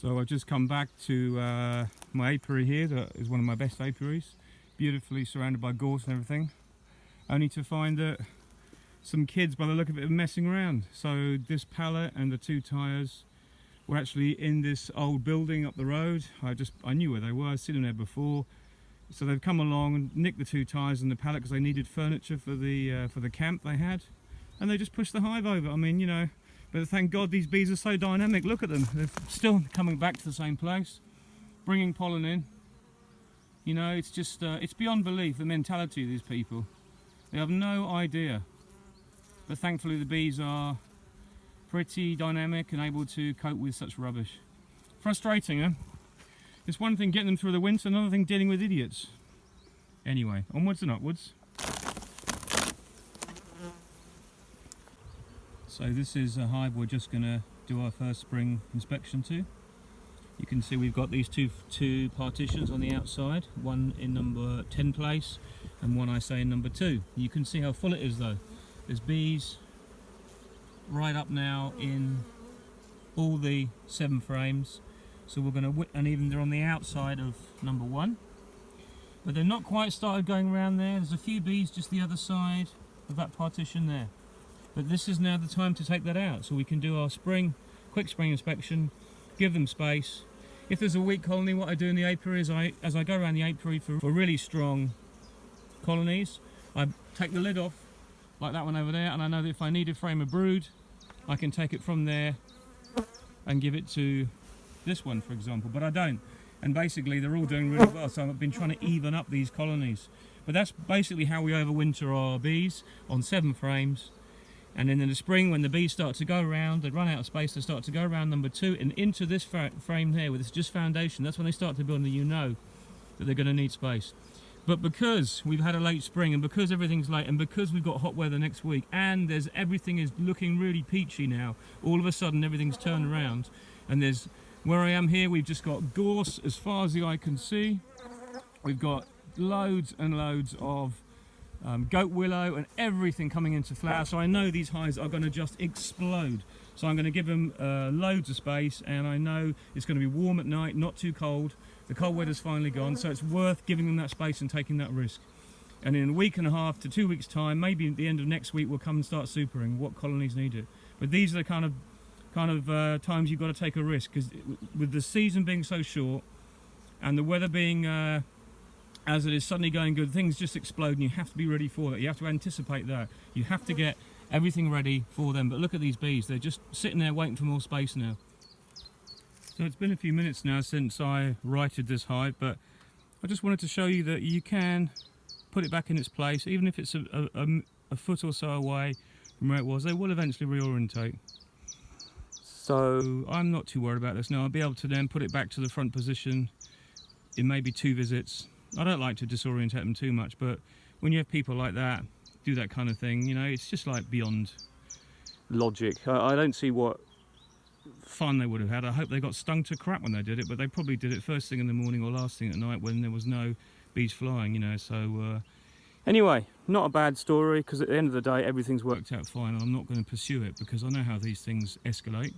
So I've just come back to my apiary here. That is one of my best apiaries, beautifully surrounded by gorse and everything, only to find that some kids, by the look of it, are messing around. So this pallet and the 2 tyres were actually in this old building up the road. I knew where they were. I'd seen them there before. So they've come along and nicked the 2 tyres and the pallet because they needed furniture for the camp they had, and they just pushed the hive over. I mean, you know, but thank God these bees are so dynamic. Look at them. They're still coming back to the same place, bringing pollen in. You know, it's just, it's beyond belief, the mentality of these people. They have no idea. But thankfully the bees are pretty dynamic and able to cope with such rubbish. Frustrating, huh? It's one thing getting them through the winter, another thing dealing with idiots. Anyway, onwards and upwards. So this is a hive we're just going to do our first spring inspection to. You can see we've got these two partitions on the outside, one in number 10 place and one I say in number 2. You can see how full it is though. There's bees right up now in all the 7 frames. So we're going to, and even they're on the outside of number 1. But they're not quite started going around there. There's a few bees just the other side of that partition there. But this is now the time to take that out, so we can do our quick spring inspection, give them space. If there's a weak colony, what I do in the apiary is as I go around the apiary for really strong colonies, I take the lid off, like that one over there, and I know that if I need a frame of brood, I can take it from there and give it to this one, for example, but I don't. And basically they're all doing really well, so I've been trying to even up these colonies. But that's basically how we overwinter our bees, on 7 frames. And then in the spring, when the bees start to go around, they run out of space, they start to go around number 2 and into this frame here, with it's just foundation. That's when they start to build, and you know that they're going to need space. But because we've had a late spring, and because everything's late, and because we've got hot weather next week, and everything is looking really peachy now, all of a sudden everything's turned around, and where I am here, we've just got gorse as far as the eye can see. We've got loads and loads of goat willow and everything coming into flower, so I know these hives are going to just explode. So I'm going to give them loads of space, and I know it's going to be warm at night, not too cold. The cold weather's finally gone, so it's worth giving them that space and taking that risk. And in a week and a half to 2 weeks time, maybe at the end of next week, we'll come and start supering what colonies need it. But these are the kind of times you've got to take a risk, because with the season being so short and the weather being as it is suddenly going good, things just explode, and you have to be ready for that. You have to anticipate that. You have to get everything ready for them. But look at these bees, they're just sitting there waiting for more space now. So it's been a few minutes now since I righted this hive, but I just wanted to show you that you can put it back in its place, even if it's a foot or so away from where it was. They will eventually reorientate. So I'm not too worried about this now. I'll be able to then put it back to the front position in maybe 2 visits. I don't like to disorientate them too much, but when you have people like that do that kind of thing, you know, it's just like beyond logic. I don't see what fun they would have had. I hope they got stung to crap when they did it, but they probably did it first thing in the morning or last thing at night when there was no bees flying, you know. So anyway, not a bad story, because at the end of the day everything's worked out fine, and I'm not going to pursue it because I know how these things escalate.